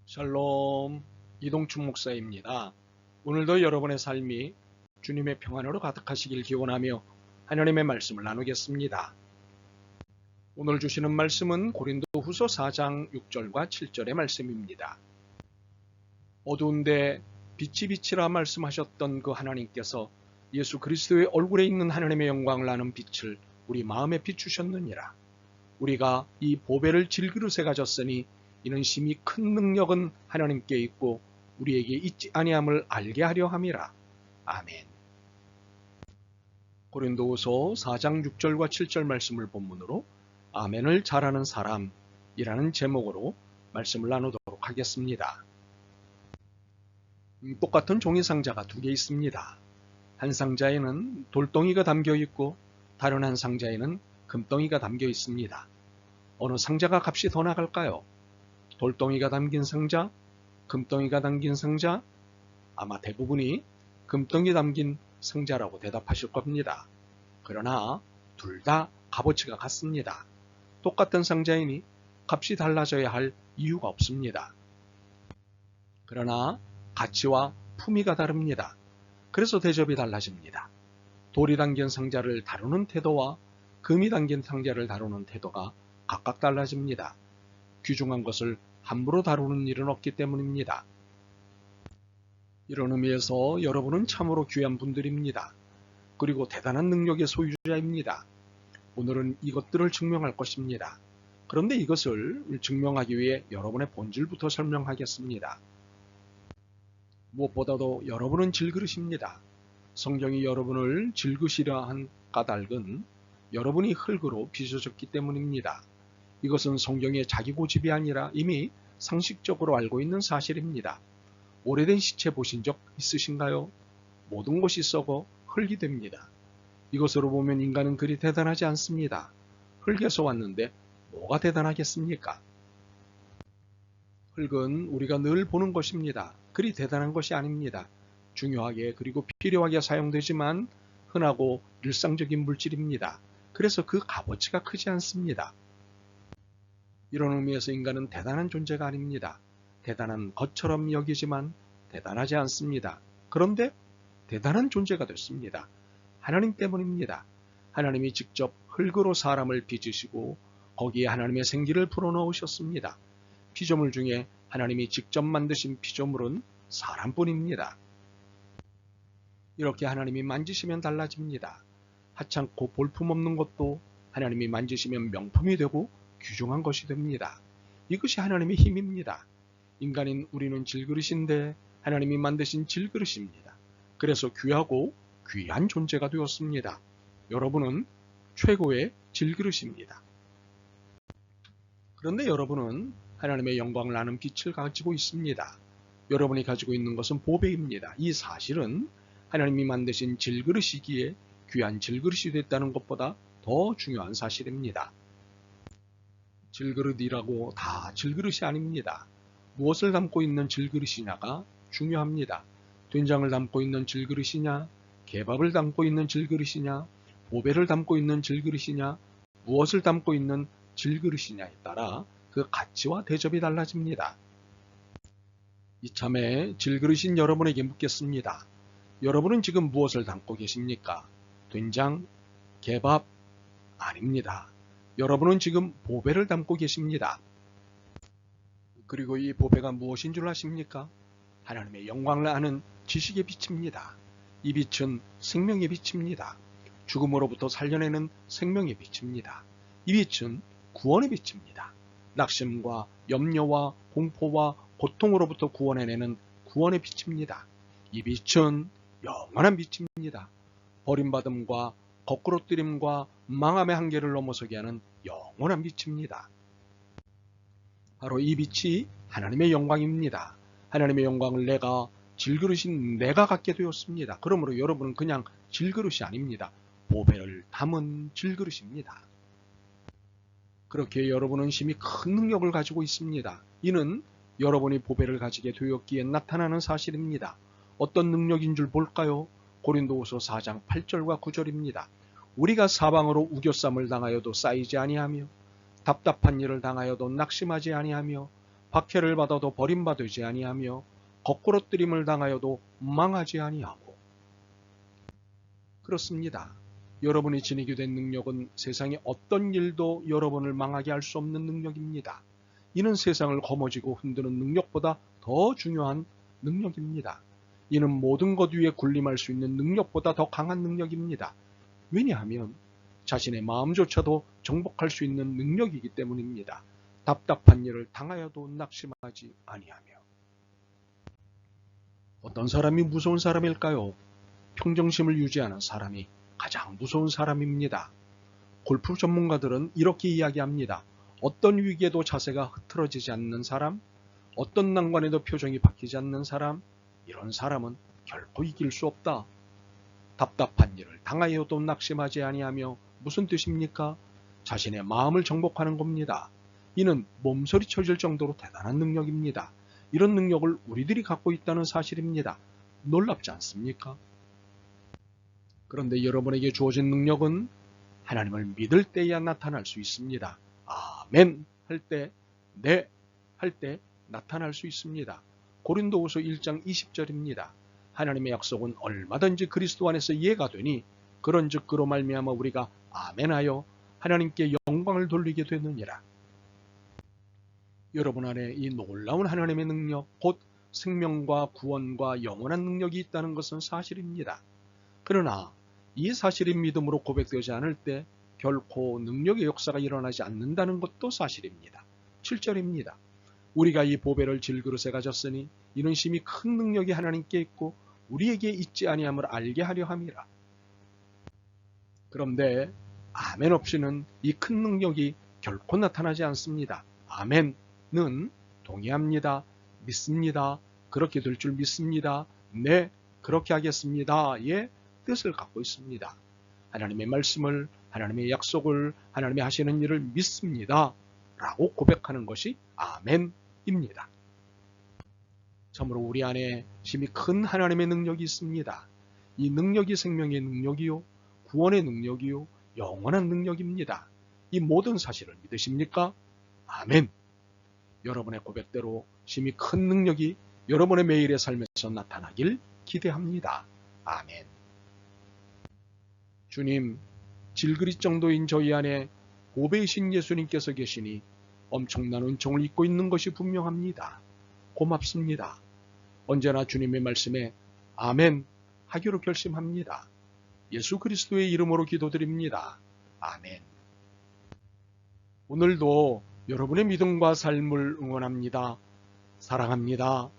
샬롬, 이동춘 목사입니다. 오늘도 여러분의 삶이 주님의 평안으로 가득하시길 기원하며 하나님의 말씀을 나누겠습니다. 오늘 주시는 말씀은 고린도후서 4장 6절과 7절의 말씀입니다. 어두운데 빛이 빛이라 말씀하셨던 그 하나님께서 예수 그리스도의 얼굴에 있는 하나님의 영광을 아는 빛을 우리 마음에 비추셨느니라. 우리가 이 보배를 질그릇에 가졌으니 이는 심히 큰 능력은 하나님께 있고 우리에게 있지 아니함을 알게 하려 함이라. 아멘. 고린도후서 4장 6절과 7절 말씀을 본문으로 아멘을 잘하는 사람이라는 제목으로 말씀을 나누도록 하겠습니다. 똑같은 종이 상자가 두 개 있습니다. 한 상자에는 돌덩이가 담겨 있고 다른 한 상자에는 금덩이가 담겨 있습니다. 어느 상자가 값이 더 나갈까요? 돌덩이가 담긴 상자, 금덩이가 담긴 상자? 아마 대부분이 금덩이 담긴 상자라고 대답하실 겁니다. 그러나 둘 다 값어치가 같습니다. 똑같은 상자이니 값이 달라져야 할 이유가 없습니다. 그러나 가치와 품위가 다릅니다. 그래서 대접이 달라집니다. 돌이 담긴 상자를 다루는 태도와 금이 담긴 상자를 다루는 태도가 각각 달라집니다. 귀중한 것을 함부로 다루는 일은 없기 때문입니다. 이런 의미에서 여러분은 참으로 귀한 분들입니다. 그리고 대단한 능력의 소유자입니다. 오늘은 이것들을 증명할 것입니다. 그런데 이것을 증명하기 위해 여러분의 본질부터 설명하겠습니다. 무엇보다도 여러분은 질그릇입니다. 성경이 여러분을 질그릇이라 한 까닭은 여러분이 흙으로 빚어졌기 때문입니다. 이것은 성경의 자기 고집이 아니라 이미 상식적으로 알고 있는 사실입니다. 오래된 시체 보신 적 있으신가요? 모든 것이 썩어 흙이 됩니다. 이것으로 보면 인간은 그리 대단하지 않습니다. 흙에서 왔는데 뭐가 대단하겠습니까? 흙은 우리가 늘 보는 것입니다. 그리 대단한 것이 아닙니다. 중요하게 그리고 필요하게 사용되지만 흔하고 일상적인 물질입니다. 그래서 그 값어치가 크지 않습니다. 이런 의미에서 인간은 대단한 존재가 아닙니다. 대단한 것처럼 여기지만 대단하지 않습니다. 그런데 대단한 존재가 됐습니다. 하나님 때문입니다. 하나님이 직접 흙으로 사람을 빚으시고 거기에 하나님의 생기를 불어넣으셨습니다. 피조물 중에 하나님이 직접 만드신 피조물은 사람뿐입니다. 이렇게 하나님이 만지시면 달라집니다. 하찮고 볼품없는 것도 하나님이 만지시면 명품이 되고 귀중한 것이 됩니다. 이것이 하나님의 힘입니다. 인간인 우리는 질그릇인데 하나님이 만드신 질그릇입니다. 그래서 귀하고 귀한 존재가 되었습니다. 여러분은 최고의 질그릇입니다. 그런데 여러분은 하나님의 영광을 아는 빛을 가지고 있습니다. 여러분이 가지고 있는 것은 보배입니다. 이 사실은 하나님이 만드신 질그릇이기에 귀한 질그릇이 됐다는 것보다 더 중요한 사실입니다. 질그릇이라고 다 질그릇이 아닙니다. 무엇을 담고 있는 질그릇이냐가 중요합니다. 된장을 담고 있는 질그릇이냐, 개밥을 담고 있는 질그릇이냐, 보배를 담고 있는 질그릇이냐, 무엇을 담고 있는 질그릇이냐에 따라 그 가치와 대접이 달라집니다. 이참에 질그릇인 여러분에게 묻겠습니다. 여러분은 지금 무엇을 담고 계십니까? 된장, 개밥? 아닙니다. 여러분은 지금 보배를 담고 계십니다. 그리고 이 보배가 무엇인 줄 아십니까? 하나님의 영광을 아는 지식의 빛입니다. 이 빛은 생명의 빛입니다. 죽음으로부터 살려내는 생명의 빛입니다. 이 빛은 구원의 빛입니다. 낙심과 염려와 공포와 고통으로부터 구원해내는 구원의 빛입니다. 이 빛은 영원한 빛입니다. 버림받음과 거꾸로뜨림과 망함의 한계를 넘어서게 하는 영원한 빛입니다. 바로 이 빛이 하나님의 영광입니다. 하나님의 영광을 내가 질그릇인 내가 갖게 되었습니다. 그러므로 여러분은 그냥 질그릇이 아닙니다. 보배를 담은 질그릇입니다. 그렇게 여러분은 심히 큰 능력을 가지고 있습니다. 이는 여러분이 보배를 가지게 되었기에 나타나는 사실입니다. 어떤 능력인 줄 볼까요? 고린도후서 4장 8절과 9절입니다. 우리가 사방으로 우겨쌈을 당하여도 쌓이지 아니하며 답답한 일을 당하여도 낙심하지 아니하며 박해를 받아도 버림받지 아니하며 거꾸러뜨림을 당하여도 망하지 아니하고. 그렇습니다. 여러분이 지니게 된 능력은 세상의 어떤 일도 여러분을 망하게 할 수 없는 능력입니다. 이는 세상을 거머쥐고 흔드는 능력보다 더 중요한 능력입니다. 이는 모든 것 위에 군림할 수 있는 능력보다 더 강한 능력입니다. 왜냐하면 자신의 마음조차도 정복할 수 있는 능력이기 때문입니다. 답답한 일을 당하여도 낙심하지 아니하며. 어떤 사람이 무서운 사람일까요? 평정심을 유지하는 사람이 가장 무서운 사람입니다. 골프 전문가들은 이렇게 이야기합니다. 어떤 위기에도 자세가 흐트러지지 않는 사람, 어떤 난관에도 표정이 바뀌지 않는 사람, 이런 사람은 결코 이길 수 없다. 답답한 일을 당하여도 낙심하지 아니하며 무슨 뜻입니까? 자신의 마음을 정복하는 겁니다. 이는 몸서리 쳐질 정도로 대단한 능력입니다. 이런 능력을 우리들이 갖고 있다는 사실입니다. 놀랍지 않습니까? 그런데 여러분에게 주어진 능력은 하나님을 믿을 때야 나타날 수 있습니다. 아멘 할 때, 네 할 때 나타날 수 있습니다. 고린도후서 1장 20절입니다. 하나님의 약속은 얼마든지 그리스도 안에서 이해가 되니 그런즉 그로 말미암아 우리가 아멘하여 하나님께 영광을 돌리게 되느니라. 여러분 안에 이 놀라운 하나님의 능력, 곧 생명과 구원과 영원한 능력이 있다는 것은 사실입니다. 그러나 이 사실이 믿음으로 고백되지 않을 때 결코 능력의 역사가 일어나지 않는다는 것도 사실입니다. 7절입니다. 우리가 이 보배를 질그릇에 가졌으니 이는 심히 큰 능력이 하나님께 있고 우리에게 있지 아니함을 알게 하려 함이라. 그런데 아멘 없이는 이 큰 능력이 결코 나타나지 않습니다. 아멘은 동의합니다. 믿습니다. 그렇게 될 줄 믿습니다. 네, 그렇게 하겠습니다의 뜻을 갖고 있습니다. 하나님의 말씀을, 하나님의 약속을, 하나님의 하시는 일을 믿습니다. 라고 고백하는 것이 아멘입니다. 참으로 우리 안에 심히 큰 하나님의 능력이 있습니다. 이 능력이 생명의 능력이요, 구원의 능력이요, 영원한 능력입니다. 이 모든 사실을 믿으십니까? 아멘. 여러분의 고백대로 심히 큰 능력이 여러분의 매일의 삶에서 나타나길 기대합니다. 아멘. 주님, 질그릇 정도인 저희 안에 보배이신 예수님께서 계시니 엄청난 은총을 입고 있는 것이 분명합니다. 고맙습니다. 언제나 주님의 말씀에 아멘 하기로 결심합니다. 예수 그리스도의 이름으로 기도드립니다. 아멘. 오늘도 여러분의 믿음과 삶을 응원합니다. 사랑합니다.